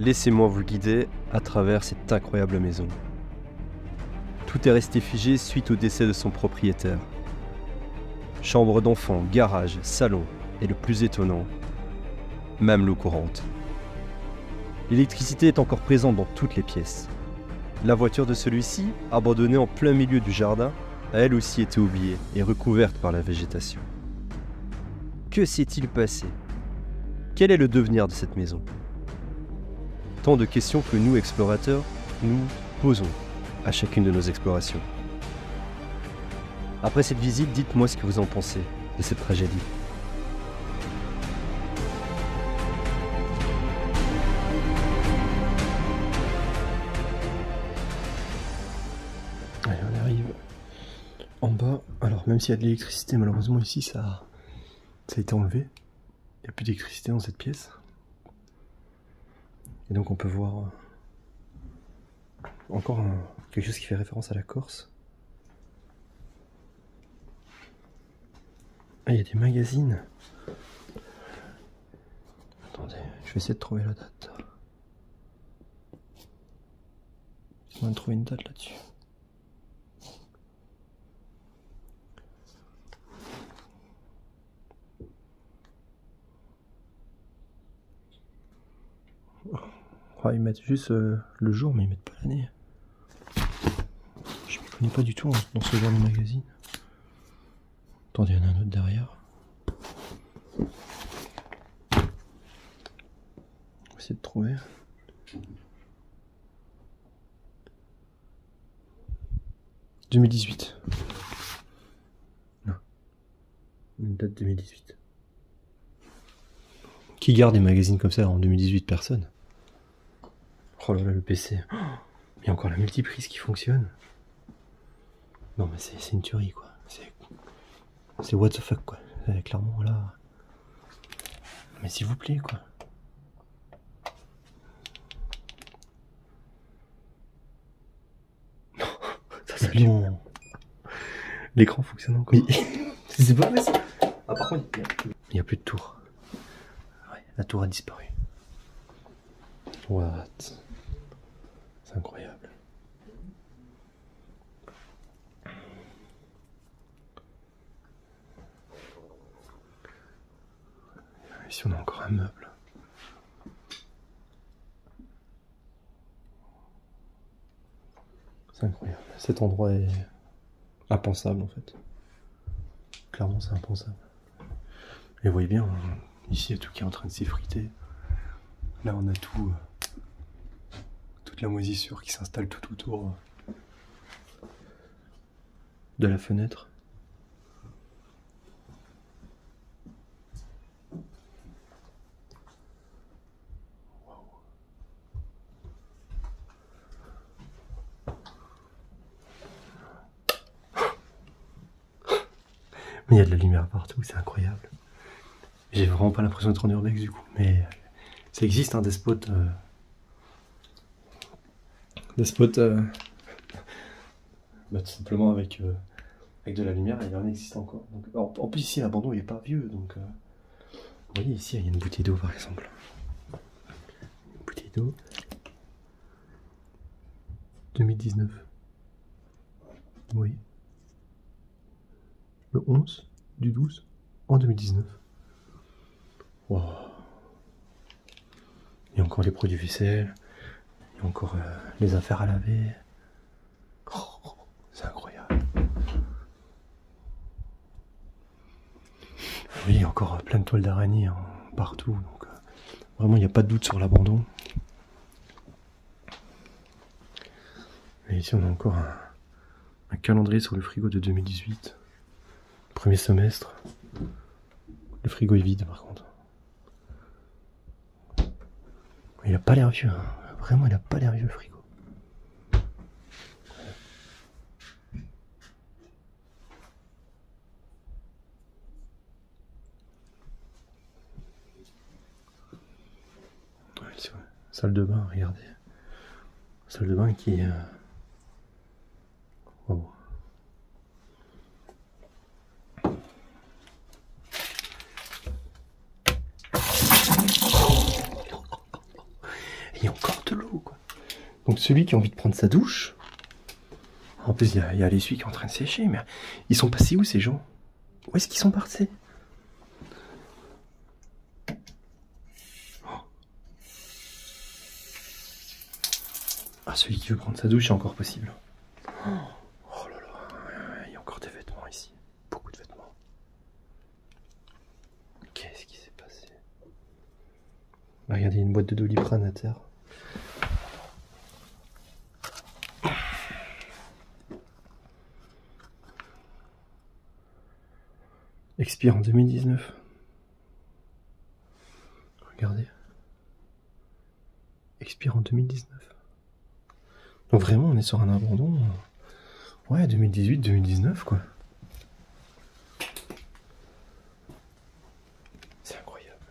Laissez-moi vous guider à travers cette incroyable maison. Tout est resté figé suite au décès de son propriétaire. Chambre d'enfant, garage, salon et le plus étonnant, même l'eau courante. L'électricité est encore présente dans toutes les pièces. La voiture de celui-ci, abandonnée en plein milieu du jardin, a elle aussi été oubliée et recouverte par la végétation. Que s'est-il passé? Quel est le devenir de cette maison? Tant de questions que nous, explorateurs, nous posons à chacune de nos explorations. Après cette visite, dites-moi ce que vous en pensez de cette tragédie. Allez, on arrive en bas. Alors, même s'il y a de l'électricité, malheureusement ici ça a été enlevé. Il n'y a plus d'électricité dans cette pièce. Et donc on peut voir encore quelque chose qui fait référence à la Corse. Ah, il y a des magazines. Attendez, je vais essayer de trouver la date. On va trouver une date là-dessus. Ah, ils mettent juste le jour, mais ils mettent pas l'année. Je m'y connais pas du tout dans ce genre de magazine. Attendez, il y en a un autre derrière. On va essayer de trouver. « 2018. » Non. Une date 2018. Qui garde des magazines comme ça en 2018? Personne. Oh là là, le PC. Oh, il y a encore la multiprise qui fonctionne. Non mais c'est une tuerie quoi. C'est what the fuck quoi. Clairement là. Mais s'il vous plaît quoi. Non, ça s'allume. L'écran fonctionne encore. C'est pas vrai ça. Ah par contre, il n'y a plus de tour. Ouais, la tour a disparu. What? C'est incroyable. Ici on a encore un meuble. C'est incroyable. Cet endroit est impensable en fait. Clairement c'est impensable. Et vous voyez bien, ici il y a tout qui est en train de s'effriter. Là on a tout... toute la moisissure qui s'installe tout autour de la fenêtre. Mais il y a de la lumière partout, c'est incroyable. J'ai vraiment pas l'impression d'être en urbex du coup, mais ça existe hein, des spots... Des spots bah, tout simplement avec de la lumière, et il en existe encore. Donc, en plus ici l'abandon il est pas vieux, donc vous voyez ici il y a une bouteille d'eau par exemple. Une bouteille d'eau 2019. Oui. Le 11 du 12 en 2019. Wow. Il y a encore les produits vaisselle. Il y a encore les affaires à laver. Oh, c'est incroyable. Oui, il y a encore plein de toiles d'araignée hein, partout. Donc, vraiment, il n'y a pas de doute sur l'abandon. Et ici, on a encore un calendrier sur le frigo de 2018. Premier semestre. Le frigo est vide, par contre. Il a pas l'air vieux. Hein. Vraiment, il a pas l'air vieux, le frigo. Salle de bain, regardez. Salle de bain qui... Wow. Il y a encore celui qui a envie de prendre sa douche. En plus, il y a l'essuie qui est en train de sécher, mais ils sont passés où ces gens? Où est-ce qu'ils sont partis? Ah, celui qui veut prendre sa douche, c'est encore possible. Oh là là, il y a encore des vêtements ici. Beaucoup de vêtements. Qu'est-ce qui s'est passé? Regardez, une boîte de Doliprane à terre. Expire en 2019. Regardez. Expire en 2019. Donc vraiment, on est sur un abandon. Ouais, 2018-2019, quoi. C'est incroyable.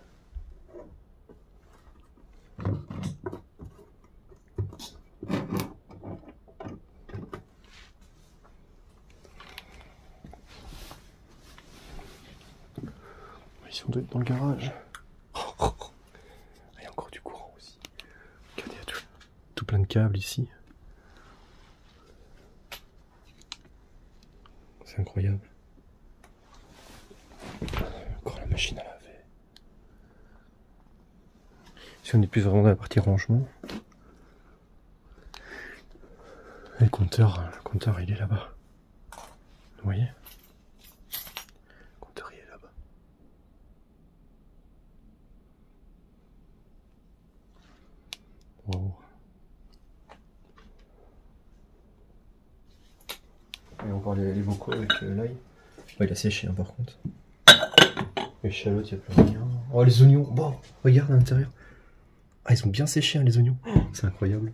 Ici, on doit être dans le garage. Il y a encore du courant aussi. Regardez, il y a tout plein de câbles ici. C'est incroyable. Encore la machine à laver. Si on est plus vraiment dans la partie rangement. Et le compteur il est là-bas. Vous voyez? Le compteur il est là-bas. Wow. Et encore les bocaux avec l'ail. Oh, il a séché hein, par contre. Les chalotes, il n'y a plus rien. Oh, les oignons. Bon, regarde à l'intérieur. Ah, ils sont bien séchés hein, les oignons. Oh, c'est incroyable.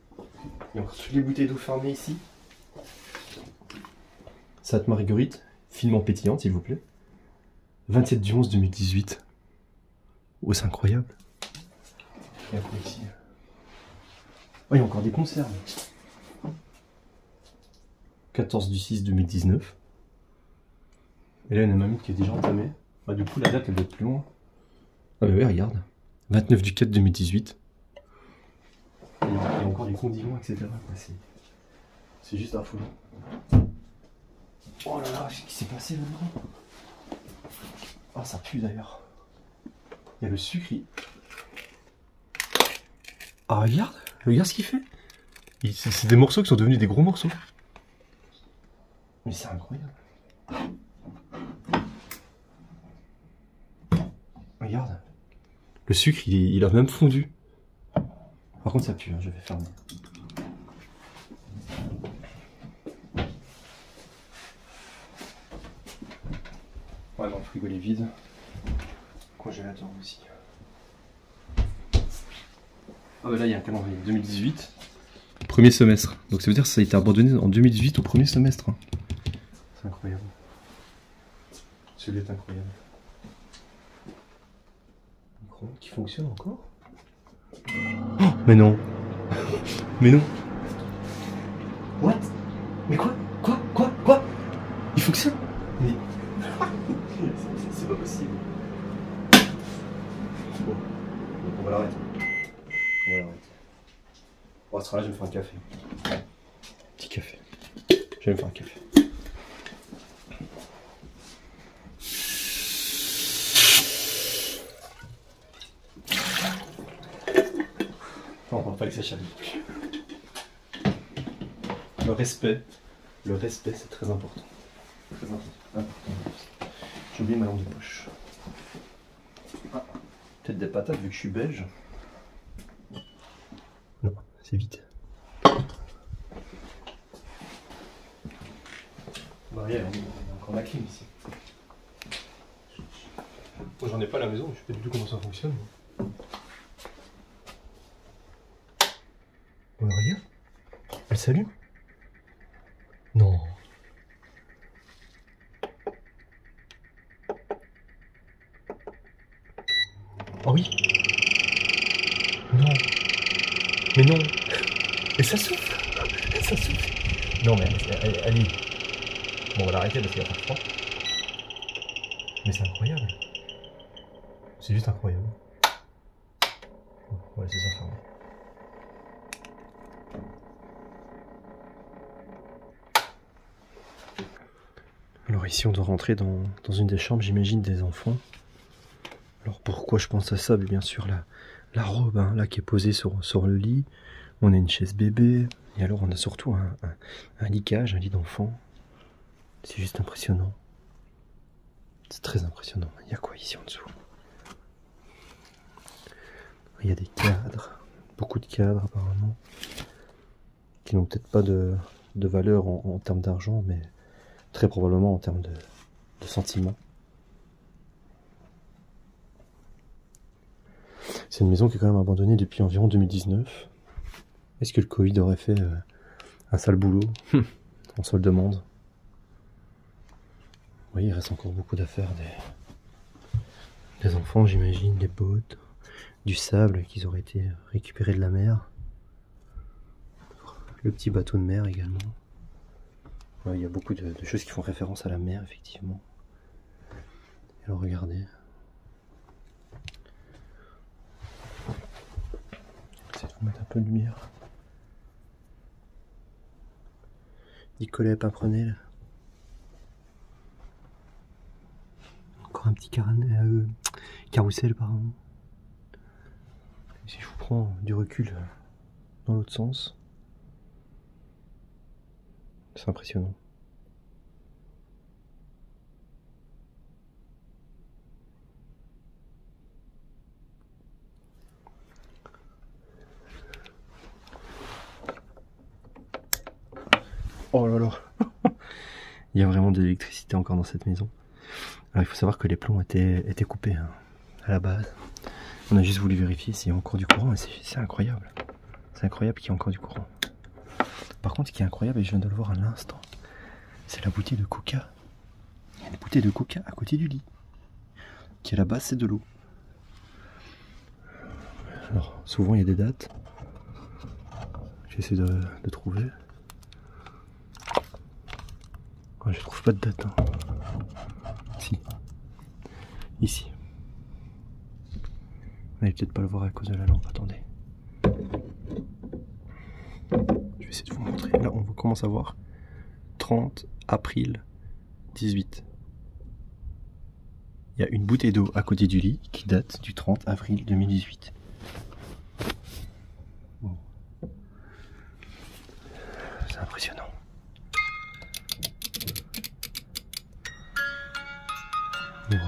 Il y a encore toutes les bouteilles d'eau fermées ici. Sainte Marguerite, finement pétillante s'il vous plaît. 27 du 11 2018. Oh, c'est incroyable. Et après ici. Oh, il y a encore des conserves. 14 du 6 2019. Et là, il y a une mamie qui est déjà entamée. Bah, du coup, la date, elle doit être plus loin. Ah, bah oui, regarde. 29 du 4 2018. Il y a encore des condiments, etc. C'est juste affolant. Oh là là, qu'est-ce qui s'est passé là-dedans? Ah, ça pue d'ailleurs. Il y a le sucre. Ah, regarde ce qu'il fait. C'est des morceaux qui sont devenus des gros morceaux. Mais c'est incroyable. Regarde. Le sucre, il a même fondu. Par contre, ça pue, hein, je vais fermer. Ouais, bon, le frigo il est vide. Congélateur aussi. Ah bah là, il y a un calendrier. 2018. Premier semestre. Donc ça veut dire que ça a été abandonné en 2018 au premier semestre. Hein. C'est incroyable. Celui-là est incroyable. Micro-ondes qui fonctionne encore? Oh, mais non. Mais non. What? Mais quoi? Quoi? Il fonctionne? Mais... c'est pas possible. Bon, donc on va l'arrêter. Bon, à ce moment-là, je vais me faire un café. Petit café. Je vais me faire un café. Non, on va pas que ça chavire. Le respect, c'est très important. Très important. J'ai oublié ma lampe de poche. Ah, peut-être des patates vu que je suis belge. Non, c'est vite. Bah, il y a encore la clim ici. Moi j'en ai pas à la maison, je sais pas du tout comment ça fonctionne. Oh, regarde, elle s'allume. Non. Oh oui. Non. Mais non. Et ça souffle. Ça souffle. Non mais elle est... Bon, on va l'arrêter parce qu'il va faire froid. Mais c'est incroyable. C'est juste incroyable. On va laisser ça fermer. Alors ici on doit rentrer dans une des chambres, j'imagine, des enfants. Alors pourquoi je pense à ça? Bien sûr la robe hein, là qui est posée sur le lit. On a une chaise bébé. Et alors on a surtout un lit-cage, un lit d'enfant. C'est juste impressionnant. C'est très impressionnant. Il y a quoi ici en dessous? Il y a des cadres. Beaucoup de cadres apparemment. Qui n'ont peut-être pas de valeur en termes d'argent, mais très probablement en termes de sentiments. C'est une maison qui est quand même abandonnée depuis environ 2019. Est-ce que le Covid aurait fait un sale boulot? On se le demande. Oui, il reste encore beaucoup d'affaires. Des enfants, j'imagine, des bottes, du sable qu'ils auraient été récupérés de la mer. Le petit bateau de mer également. Ouais, il y a beaucoup de choses qui font référence à la mer, effectivement. Et alors, regardez. J'essaie de vous mettre un peu de lumière. Nicolas Pimprenel. Encore un petit carrousel, pardon. Si je vous prends du recul dans l'autre sens, c'est impressionnant. Oh là là. Il y a vraiment de l'électricité encore dans cette maison. Alors il faut savoir que les plombs étaient coupés hein, à la base. On a juste voulu vérifier s'il y a encore du courant et c'est incroyable. C'est incroyable qu'il y ait encore du courant. Par contre, ce qui est incroyable, et je viens de le voir à l'instant, c'est la bouteille de coca. Il y a une bouteille de coca à côté du lit. Qui à la base c'est de l'eau. Alors souvent il y a des dates. J'essaie de trouver. Ouais, je trouve pas de date. Hein. Si. Ici. Vous n'allez peut-être pas le voir à cause de la lampe. Attendez. Je vais essayer de vous montrer. Là, on commence à voir 30 avril 18. Il y a une bouteille d'eau à côté du lit qui date du 30 avril 2018. Bon. C'est impressionnant. Wow.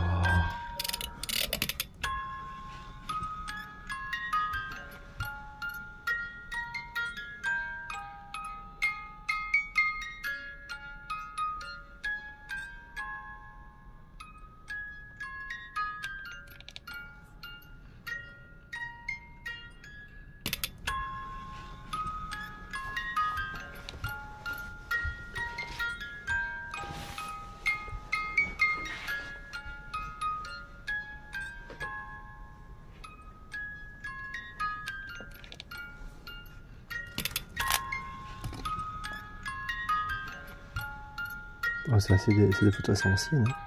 Oh, ça, c'est des photos assez anciennes. Hein.